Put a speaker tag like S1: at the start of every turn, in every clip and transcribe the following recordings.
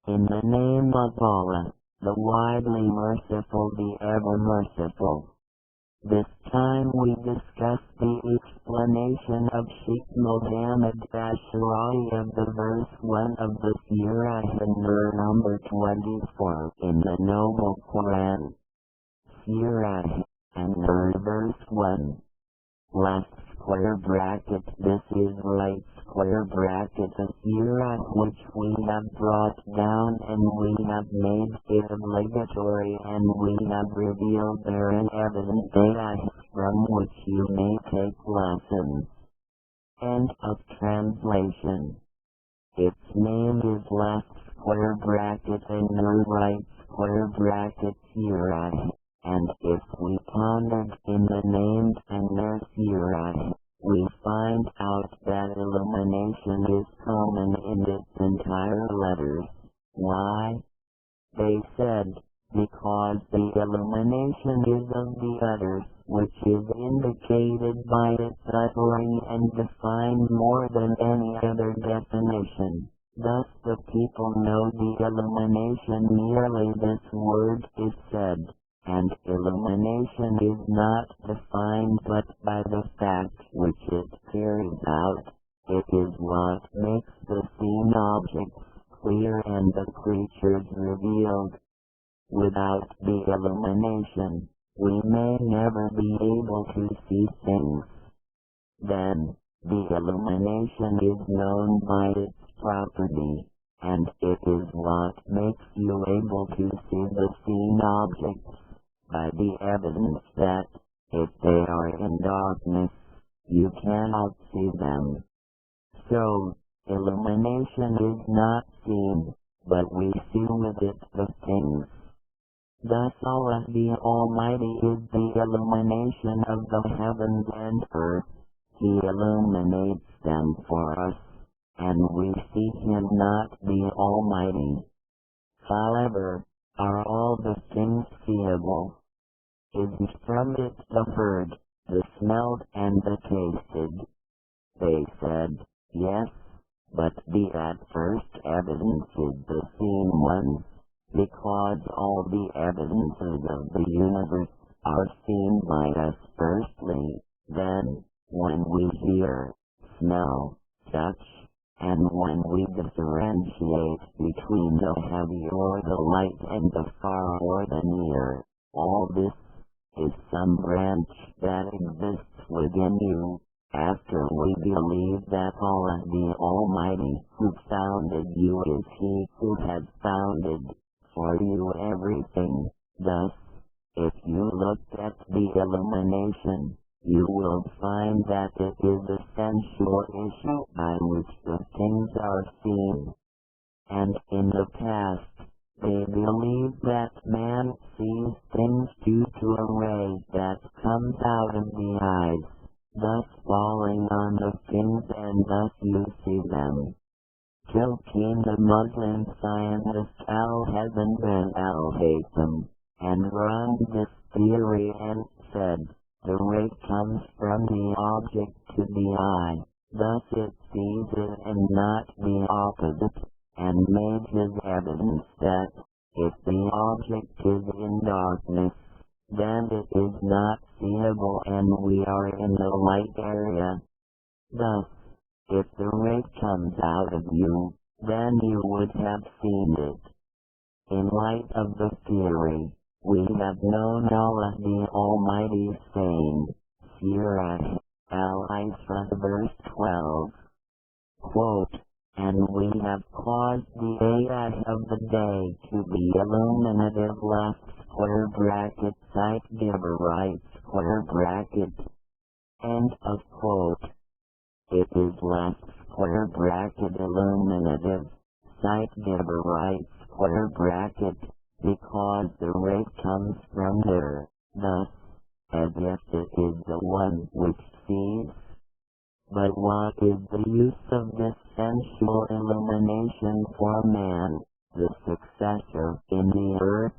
S1: In the name of Allah, the widely merciful, the ever merciful. This time we discuss the explanation of Sheik Mohammad Asshar'wi of the verse 1 of the Surah Alnnou'r number 24 in the Noble Koran. Surah Alnnou'r verse 1. Left square bracket, this is right square bracket, a surah which we have brought down and we have made it obligatory and we have revealed therein evident data from which you may take lessons. End of translation. Its name is left square bracket and right square bracket surah. And if we pondered in the names and their surah, we find out that illumination is common in its entire letters. Why? They said, because the illumination is of the others, which is indicated by its utterly and defined more than any other definition. Thus the people know the illumination merely this word is said. And illumination is not defined but by the fact which it carries out. It is what makes the seen objects clear and the creatures revealed. Without the illumination, we may never be able to see things. Then, the illumination is known by its property, and it is what makes you able to see the seen objects. By the evidence that, if they are in darkness, you cannot see them. So, illumination is not seen, but we see with it the things. Thus Allah the Almighty is the illumination of the heavens and earth. He illuminates them for us, and we see Him not the Almighty. However, are all the things seeable? Is from it the heard, the smelled, and the tasted? They said, yes, but the at first evidence is the seen ones, because all the evidences of the universe are seen by us firstly, then, when we hear, smell, touch, and when we differentiate between the heavy or the light and the far or the near, all this is some branch that exists within you, after we believe that Allah the Almighty who founded you is He who has founded for you everything. Thus, if you look at the illumination, you will find that it is a sensual issue by which the things are seen. And in the past, they believe that man sees things due to a ray that comes out of the eyes, thus falling on the things and thus you see them. Till came the Muslim scientist Al-Hasan bin Al-Haytham, and run this theory and said, the ray comes from the object to the eye, thus it sees it and not the opposite, and made his evidence that, if the object is in darkness, then it is not seeable and we are in the light area. Thus, if the ray comes out of you, then you would have seen it. In light of the theory, we have known Allah the Almighty saying, Surah Al-Isra verse 12, quote, and we have caused the ayah of the day to be illuminative left square bracket sight giver right square bracket. End of quote. It is left square bracket illuminative sight giver right square bracket, because the ray comes from there, thus, as if it is the one which sees. But what is the use of this sensual illumination for man, the successor in the earth?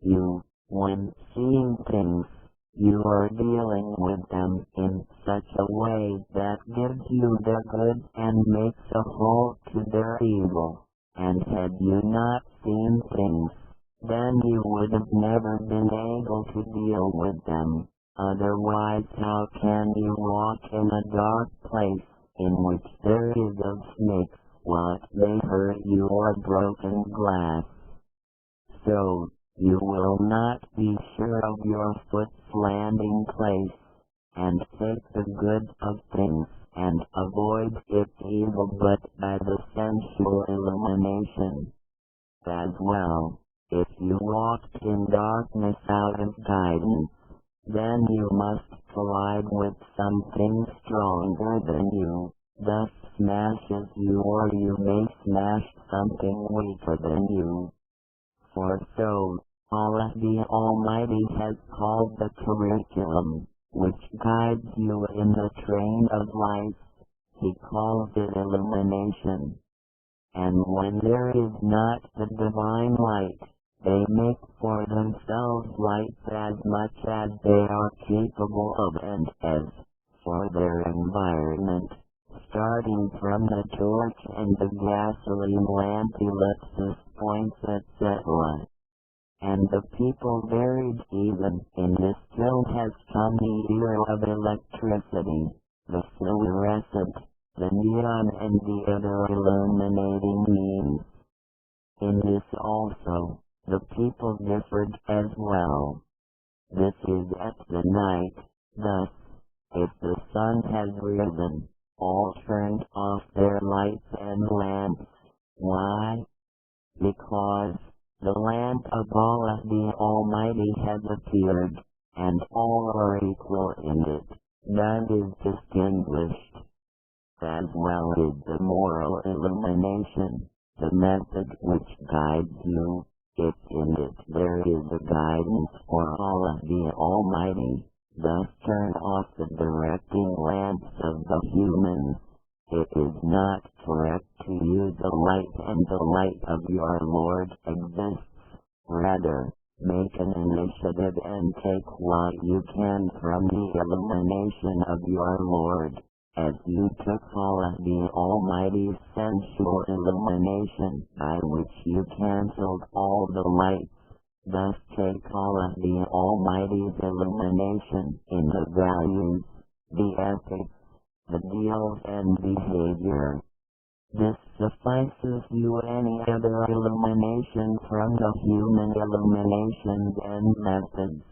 S1: You, when seeing things, you are dealing with them in such a way that gives you their good and makes a halt to their evil. And had you not seen things, then you would have never been able to deal with them. Otherwise, how can you walk in a dark place, in which there is of snakes, what may hurt you, or broken glass? So, you will not be sure of your foot's landing place, and take the good of things, and avoid its evil but by the sensual illumination. As well, if you walked in darkness out of guidance, then you must collide with something stronger than you, thus smashes you, or you may smash something weaker than you. For so, Allah the Almighty has called the curriculum, which guides you in the train of life, He calls it illumination. And when there is not the divine light, they make for themselves lights as much as they are capable of, and as for their environment, starting from the torch and the gasoline lamp, ellipsis points, etc. And the people varied even in this till has come the era of electricity, the fluorescent, the neon, and the other illuminating means. In this also, the people differed as well. This is at the night. Thus, if the sun has risen, all turned off their lights and lamps. Why? Because the lamp of Allah the Almighty has appeared, and all are equal in it. None is distinguished. As well is the moral illumination, the method which guides you. If in it there is a guidance for Allah the Almighty, thus turn off the directing lamps of the humans. It is not correct to use the light, and the light of your Lord exists. Rather, make an initiative and take what you can from the illumination of your Lord, as you took Allah the Almighty's sensual illumination, by which you cancelled all the lights. Thus take Allah the Almighty's illumination in the values, the ethics, the deals and behavior. This suffices you. Any other illumination from the human illuminations and methods.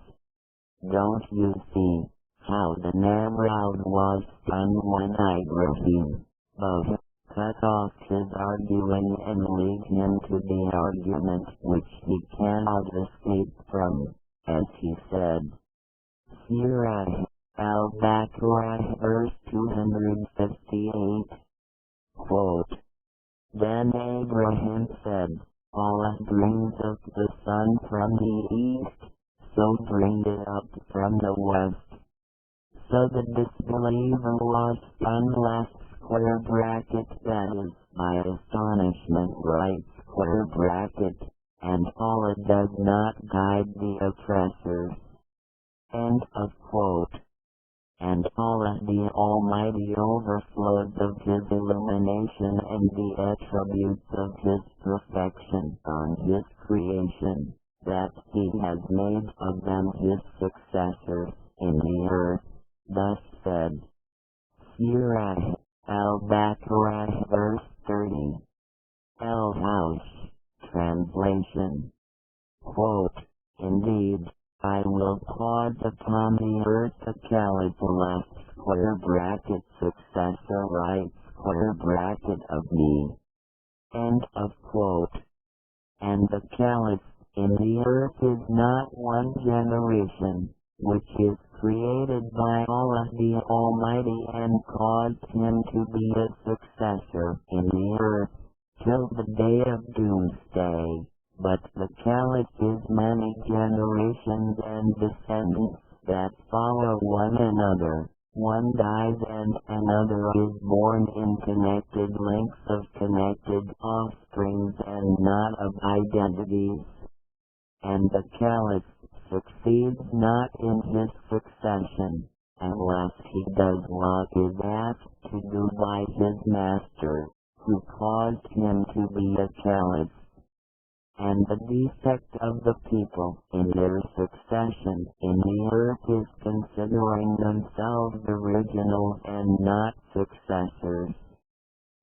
S1: Don't you see how the Namrud was stunned when Ibrahim both cut off his arguing and lead him to the argument which he cannot escape from, as he said. Surah Al-Baqarah verse 258. Quote, Then Abraham said, Allah brings up the sun from the east, so bring it up from the west. So the disbeliever was stunned, left square bracket, that is, by astonishment, right square bracket, and Allah does not guide the oppressors. End of quote. And Allah the Almighty overflows of His illumination and the attributes of His perfection on His creation, that He has made of them His successors in the earth. Thus said. Surah Al-Baqarah verse 30. Al-House translation. Quote, Indeed, I will cause upon the earth a caliph, left square bracket successor, right square bracket of me. End of quote. And the caliph in the earth is not one generation, which is created by Allah the Almighty and caused him to be a successor in the earth, till the day of doomsday. But the caliph is many generations and descendants that follow one another. One dies and another is born in connected links of connected offsprings and not of identities. And the caliph succeeds not in his succession, unless he does what is asked to do by his master, who caused him to be a caliph. and the defect of the people in their succession in the earth is considering themselves originals and not successors.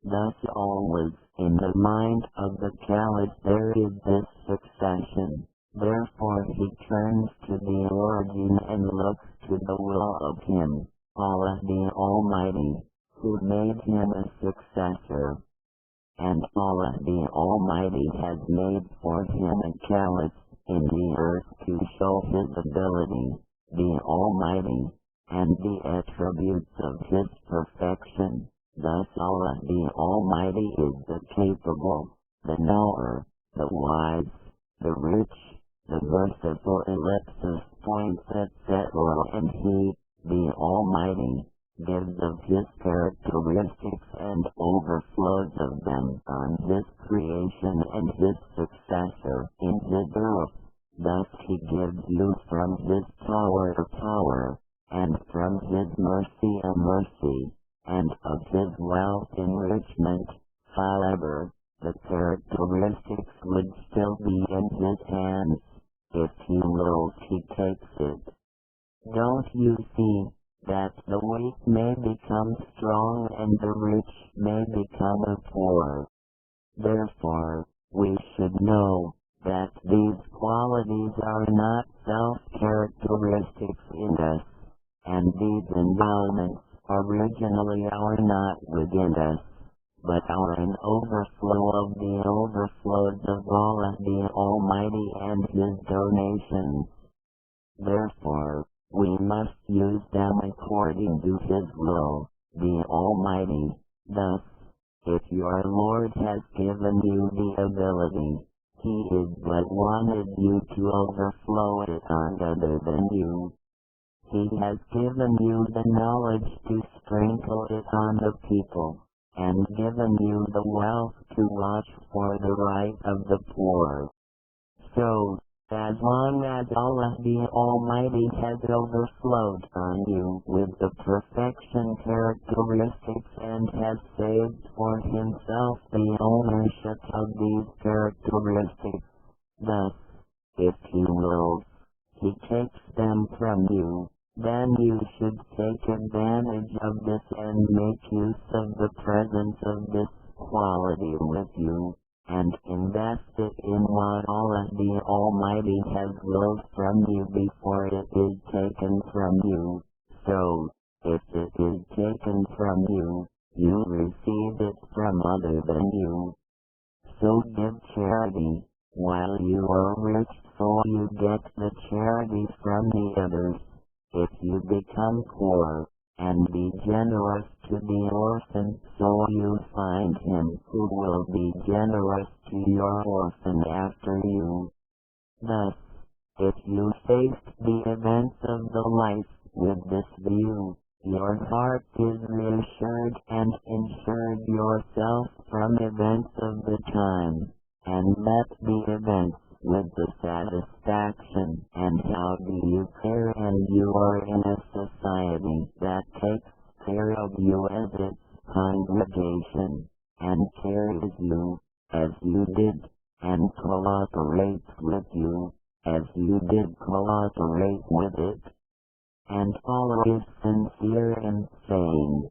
S1: Thus always, in the mind of the Caliph there is this succession. Therefore he turns to the origin and looks to the will of him, Allah the Almighty, who made him a successor. And Allah the Almighty has made for him a Caliph in the earth to show his ability, the Almighty, and the attributes of his perfection. Thus Allah the Almighty is the capable, the knower, the wise, the rich, the merciful ellipsis points etc. And he, the Almighty, gives of his characteristics and overflows of them on his creation and his successor in his earth. Thus he gives you from his power a power, and from his mercy a mercy, and of his wealth enrichment. However, the characteristics would still be in his hands. If he wills, he takes it. Don't you see that the weak may become strong and the rich may become poor? Therefore, we should know that these qualities are not self-characteristics in us, and these endowments originally are not within us, but are an overflow of the overflows of Allah the Almighty and His donations. Therefore, we must use them according to His will, the Almighty. Thus, if your Lord has given you the ability, He is but wanted you to overflow it on other than you. He has given you the knowledge to sprinkle it on the people, and given you the wealth to watch for the right of the poor. So, as long as Allah the Almighty has overflowed on you with the perfection characteristics and has saved for Himself the ownership of these characteristics, thus, if He wills, He takes them from you, then you should take advantage of this and make use of the presence of this quality with you, and invest it in what Allah the Almighty has willed from you before it is taken from you. So, if it is taken from you, you receive it from other than you. So give charity, while you are rich, so you get the charity from the others. If you become poor, and be generous to the orphan, so you find him who will be generous to your orphan after you. Thus, if you faced the events of the life with this view, your heart is reassured and insured yourself from events of the time, and met the events with the satisfaction. And how do you fare? And you are in a society that takes care of you as its congregation, and carries you, as you did, and cooperates with you, as you did cooperate with it. And Allah is sincere in saying,